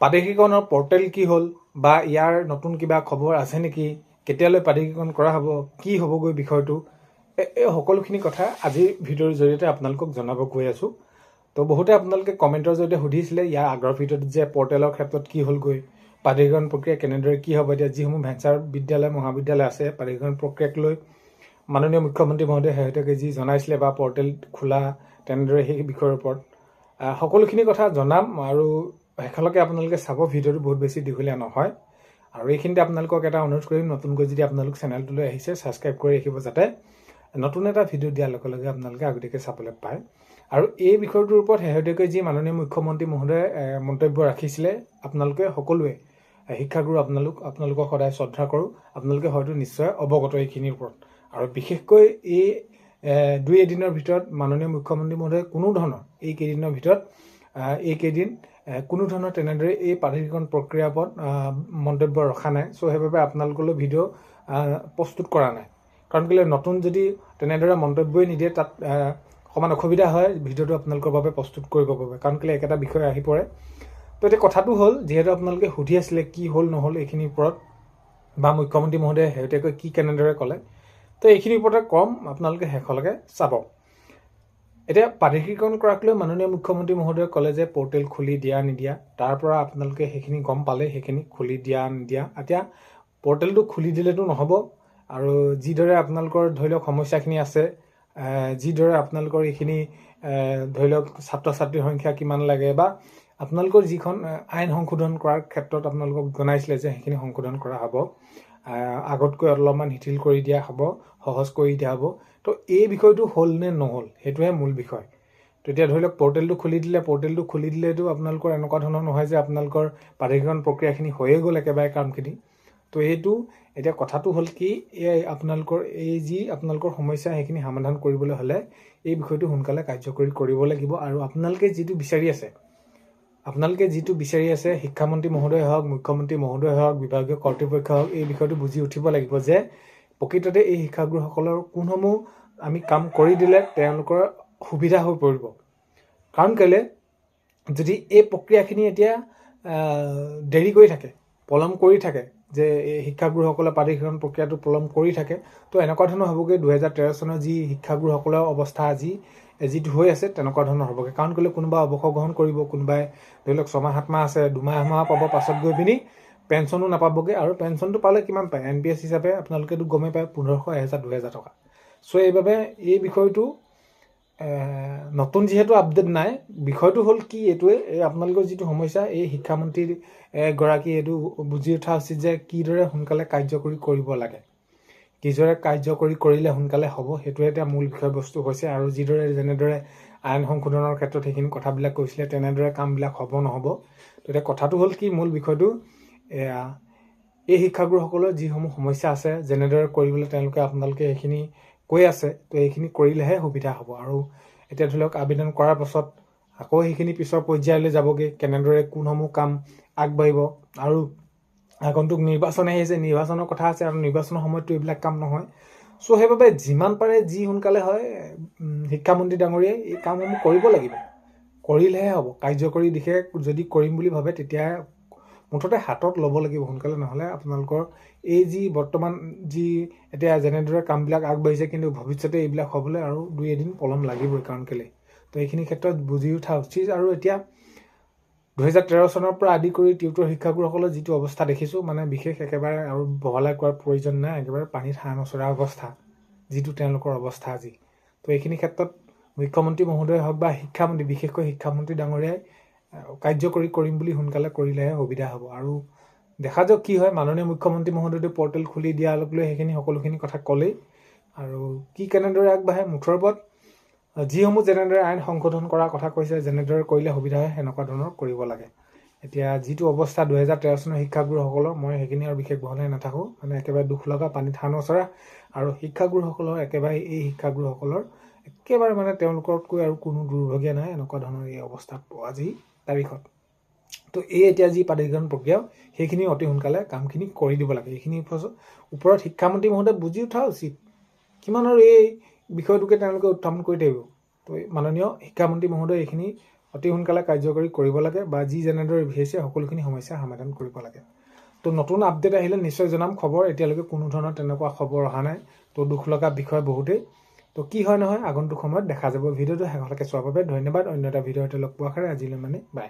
প্ৰাদেশিকৰণৰ portal কি হ'ল বা ইয়াৰ নতুন কিবা খবৰ আছে নেকি, কেতিয়ালৈ প্ৰাদেশিকৰণ কৰা হ'ব, কি হ'বগৈ বিষয়টো, এই সকলোখিনি কথা আজিৰ ভিডিঅ'ৰ জৰিয়তে আপোনালোকক জনাব গৈ আছোঁ। তো বহুতে আপোনালোকে কমেণ্টৰ জৰিয়তে সুধিছিলে ইয়াৰ আগৰ ভিডিঅ'ত যে পৰ্টেলৰ ক্ষেত্ৰত কি হ'লগৈ, প্ৰাদেশিকৰণ প্ৰক্ৰিয়া কেনেদৰে কি হ'ব। এতিয়া যিসমূহ ভেঞ্চাৰ বিদ্যালয় মহাবিদ্যালয় আছে প্ৰাদেশিকৰণ প্ৰক্ৰিয়াক লৈ মাননীয় মুখ্যমন্ত্ৰী মহোদয়ে শেহতীয়াকৈ যি জনাইছিলে বা পৰ্টেল খোলা তেনেদৰে সেই বিষয়ৰ ওপৰত সকলোখিনি কথা জনাম আৰু শেষলৈকে আপোনালোকে চাব। ভিডিঅ'টো বহুত বেছি দীঘলীয়া নহয় আৰু এইখিনিতে আপোনালোকক এটা অনুৰোধ কৰিম, নতুনকৈ যদি আপোনালোক চেনেলটোলৈ আহিছে ছাবস্ক্ৰাইব কৰি ৰাখিব, যাতে নতুন এটা ভিডিঅ' দিয়াৰ লগে লগে আপোনালোকে আগতীয়াকৈ চাবলৈ পায়। আৰু এই বিষয়টোৰ ওপৰত শেহতীয়াকৈ যি মাননীয় মুখ্যমন্ত্ৰী মহোদয়ে মন্তব্য ৰাখিছিলে, আপোনালোকে সকলোৱে শিক্ষাগুৰু আপোনালোকক সদায় শ্ৰদ্ধা কৰোঁ, আপোনালোকে হয়তো নিশ্চয় অৱগত এইখিনিৰ ওপৰত। আৰু বিশেষকৈ এই 2 এদিনৰ ভিতৰত মাননীয় মুখ্যমন্ত্ৰী মহোদয়ে কোনো ধৰণৰ এইকেইদিনৰ ভিতৰত এইকেইদিন কোনো ধৰণৰ তেনেদৰে এই প্ৰাদেশিকৰণ প্ৰক্ৰিয়াৰ ওপৰত মন্তব্য ৰখা নাই। চ' সেইবাবে আপোনালোকলৈ ভিডিঅ' প্ৰস্তুত কৰা নাই, কাৰণ কেলৈ নতুন যদি তেনেদৰে মন্তব্যই নিদিয়ে তাত অকণমান অসুবিধা হয় ভিডিঅ'টো আপোনালোকৰ বাবে প্ৰস্তুত কৰিবৰ বাবে, কাৰণ কেলৈ একেটা বিষয় আহি পৰে। তো এতিয়া কথাটো হ'ল, যিহেতু আপোনালোকে সুধি আছিলে কি হ'ল নহ'ল এইখিনিৰ ওপৰত বা মুখ্যমন্ত্ৰী মহোদয়ে শেহতীয়াকৈ কি কেনেদৰে ক'লে, তো এইখিনিৰ ওপৰতে কম, আপোনালোকে শেষলৈকে চাব। এতিয়া প্ৰাদেশিকৰণ কৰাক লৈ মাননীয় মুখ্যমন্ত্ৰী মহোদয়ে ক'লে যে পৰ্টেল খুলি দিয়া নিদিয়া, তাৰ পৰা আপোনালোকে সেইখিনি গম পালে, সেইখিনি খুলি দিয়া নিদিয়া। এতিয়া পৰ্টেলটো খুলি দিলেতো নহ'ব, আৰু যিদৰে আপোনালোকৰ ধৰি লওক সমস্যাখিনি আছে, যিদৰে আপোনালোকৰ এইখিনি ধৰি লওক ছাত্ৰ ছাত্ৰীৰ সংখ্যা কিমান লাগে বা আপোনালোকৰ যিখন আইন সংশোধন কৰাৰ ক্ষেত্ৰত আপোনালোকক জনাইছিলে যে সেইখিনি সংশোধন কৰা হ'ব, আগতকৈ অলপমান শিথিল কৰি দিয়া হ'ব, সহজ কৰি দিয়া হ'ব। তো এই বিষয়টো হ'ল নে নহ'ল সেইটোহে মূল বিষয়। তো এতিয়া ধৰি লওক পৰ্টেলটো খুলি দিলেতো আপোনালোকৰ এনেকুৱা ধৰণৰ নহয় যে আপোনালোকৰ প্ৰাদেশিকৰণ প্ৰক্ৰিয়াখিনি হৈয়ে গ'ল একেবাৰে কামখিনি। তো এইটো এতিয়া কথাটো হ'ল কি, আপোনালোকৰ এই যি আপোনালোকৰ সমস্যা সেইখিনি সমাধান কৰিবলৈ হ'লে এই বিষয়টো সোনকালে কাৰ্যকৰী কৰিব লাগিব। আৰু আপোনালোকে যিটো বিচাৰি আছে শিক্ষামন্ত্ৰী মহোদয় হওক, মুখ্যমন্ত্ৰী মহোদয় হওক, বিভাগীয় কৰ্তৃপক্ষ হওক, এই বিষয়টো বুজি উঠিব লাগিব যে প্ৰকৃততে এই শিক্ষাগুৰুসকলৰ কোনসমূহ আমি কাম কৰি দিলে তেওঁলোকৰ সুবিধা হৈ পৰিব। কাৰণ কেলৈ, যদি এই প্ৰক্ৰিয়াখিনি এতিয়া দেৰি কৰি থাকে, পলম কৰি থাকে, যে এই শিক্ষাগুৰুসকলে প্ৰাদেশিকৰণ প্ৰক্ৰিয়াটো পলম কৰি থাকে, তো এনেকুৱা ধৰণৰ হ'বগৈ 2013 চনৰ যি শিক্ষাগুৰুসকলৰ অৱস্থা যিটো হৈ আছে তেনেকুৱা ধৰণৰ হ'বগৈ। কাৰণ কেলৈ, কোনোবা অৱসৰ গ্ৰহণ কৰিব, কোনোবাই ধৰি লওক 6 মাহ 7 মাহ আছে, 2 মাহ পাব, পাছত গৈ পিনি পেঞ্চনো নাপাবগৈ। আৰু পেঞ্চনটো পালে কিমান পায়, NPS হিচাপে আপোনালোকেতো গমেই পায় 1500, 1000, 2000 টকা। চ' এইবাবে এই বিষয়টো নতুন যিহেতু আপডেট নাই, বিষয়টো হ'ল কি এইটোৱে, এই আপোনালোকৰ যিটো সমস্যা, এই শিক্ষামন্ত্ৰী গৰাকী এইটো বুজি উঠা উচিত যে কিদৰে সোনকালে কাৰ্যকৰী কৰিব লাগে, কিদৰে কাৰ্যকৰী কৰিলে সোনকালে হ'ব, সেইটোৱে এতিয়া মূল বিষয়বস্তু হৈছে। আৰু যেনেদৰে আইন সংশোধনৰ ক্ষেত্ৰত সেইখিনি কথাবিলাক কৈছিলে, তেনেদৰে কামবিলাক হ'ব নহ'ব। তো এতিয়া কথাটো হ'ল কি, মূল বিষয়টো এই শিক্ষাগুৰুসকলৰ যিসমূহ সমস্যা আছে, যেনেদৰে কৰিবলৈ আপোনালোকে সেইখিনি কৈ আছে, তো এইখিনি কৰিলেহে সুবিধা হ'ব। আৰু এতিয়া ধৰি লওক আবেদন কৰাৰ পাছত আকৌ সেইখিনি পিছৰ পৰ্যায়লৈ যাবগৈ, কেনেদৰে কোনসমূহ কাম আগবাঢ়িব। আৰু আগন্তুক নিৰ্বাচন আহিছে, নিৰ্বাচনৰ কথা আছে, আৰু নিৰ্বাচনৰ সময়ততো এইবিলাক কাম নহয়। চ' সেইবাবে যিমান পাৰে যি সোনকালে হয় শিক্ষামন্ত্ৰী ডাঙৰীয়াই এই কামসমূহ কৰিব লাগিব, কৰিলেহে হ'ব। কাৰ্যকৰী দিশে যদি কৰিম বুলি ভাবে তেতিয়া মুঠতে হাতত ল'ব লাগিব সোনকালে, নহ'লে আপোনালোকৰ এই যি বৰ্তমান যি এতিয়া যেনেদৰে কামবিলাক আগবাঢ়িছে, কিন্তু ভৱিষ্যতে এইবিলাক হ'বলৈ আৰু 2 এদিন পলম লাগিবই। কাৰণ কেলৈ, তো এইখিনি ক্ষেত্ৰত বুজি উঠা উচিত। আৰু এতিয়া 2013 চনৰ পৰা আদি কৰি টিউটৰ শিক্ষাগুৰুসকলৰ যিটো অৱস্থা দেখিছোঁ, মানে বিশেষ একেবাৰে আৰু বহলাই কোৱাৰ প্ৰয়োজন নাই, একেবাৰে পানীত হাঁহ নচৰা অৱস্থা যিটো তেওঁলোকৰ অৱস্থা আজি। তো এইখিনি ক্ষেত্ৰত মুখ্যমন্ত্ৰী মহোদয় হওক বা বিশেষকৈ শিক্ষামন্ত্ৰী ডাঙৰীয়াই কাৰ্যকৰী কৰিম বুলি সোনকালে কৰিলেহে সুবিধা হ'ব। আৰু দেখা যাওক কি হয়। মাননীয় মুখ্যমন্ত্ৰী মহোদয়টো পৰ্টেল খুলি দিয়াক লৈ সেইখিনি সকলোখিনি কথা ক'লেই, আৰু কি কেনেদৰে আগবাঢ়ে মুঠৰ ওপৰত যিসমূহ যেনেদৰে আইন সংশোধন কৰাৰ কথা কৈছে, যেনেদৰে কৰিলে সুবিধা হয় সেনেকুৱা ধৰণৰ কৰিব লাগে। এতিয়া যিটো অৱস্থা 2013 চনৰ শিক্ষাগুৰুসকলৰ, মই সেইখিনি আৰু বিশেষ বহলাই নাথাকোঁ, মানে একেবাৰে দুখ লগা, পানীত হাঁহ নচৰা। আৰু শিক্ষাগুৰুসকলৰ এই শিক্ষাগুৰুসকলৰ একেবাৰে মানে তেওঁলোকতকৈ আৰু কোনো দুৰ্ভগীয়া নাই, এনেকুৱা ধৰণৰ এই অৱস্থা আজি তাৰিখত। তো এতিয়া যি প্ৰাদেশিকৰণ প্ৰক্ৰিয়া, সেইখিনি অতি সোনকালে কামখিনি কৰি দিব লাগে। এইখিনিৰ ওপৰত শিক্ষামন্ত্ৰী মহোদয়ে বুজি উঠা উচিত। কিমান আৰু এই বিষয়টোকে তেওঁলোকে উত্থাপন কৰি থাকিব। তো মাননীয় শিক্ষামন্ত্ৰী মহোদয়ে এইখিনি অতি সোনকালে কাৰ্যকৰী কৰিব লাগে বা যি যেনেদৰে বিহেছে সকলোখিনি সমস্যা সমাধান কৰিব লাগে। তো নতুন আপডেট আহিলে নিশ্চয় জনাম খবৰ। এতিয়ালৈকে কোনো ধৰণৰ তেনেকুৱা খবৰ অহা নাই। তো দুখ লগা বিষয় বহুতেই। তো কি হয় নহয় আগন্তুক সময়ত দেখা যাব। ভিডিঅ'টো শেষলৈকে চোৱাৰ বাবে ধন্যবাদ। অন্য এটা ভিডিঅ'তে লগ পোৱাৰ আশাৰে আজিলৈ বাই।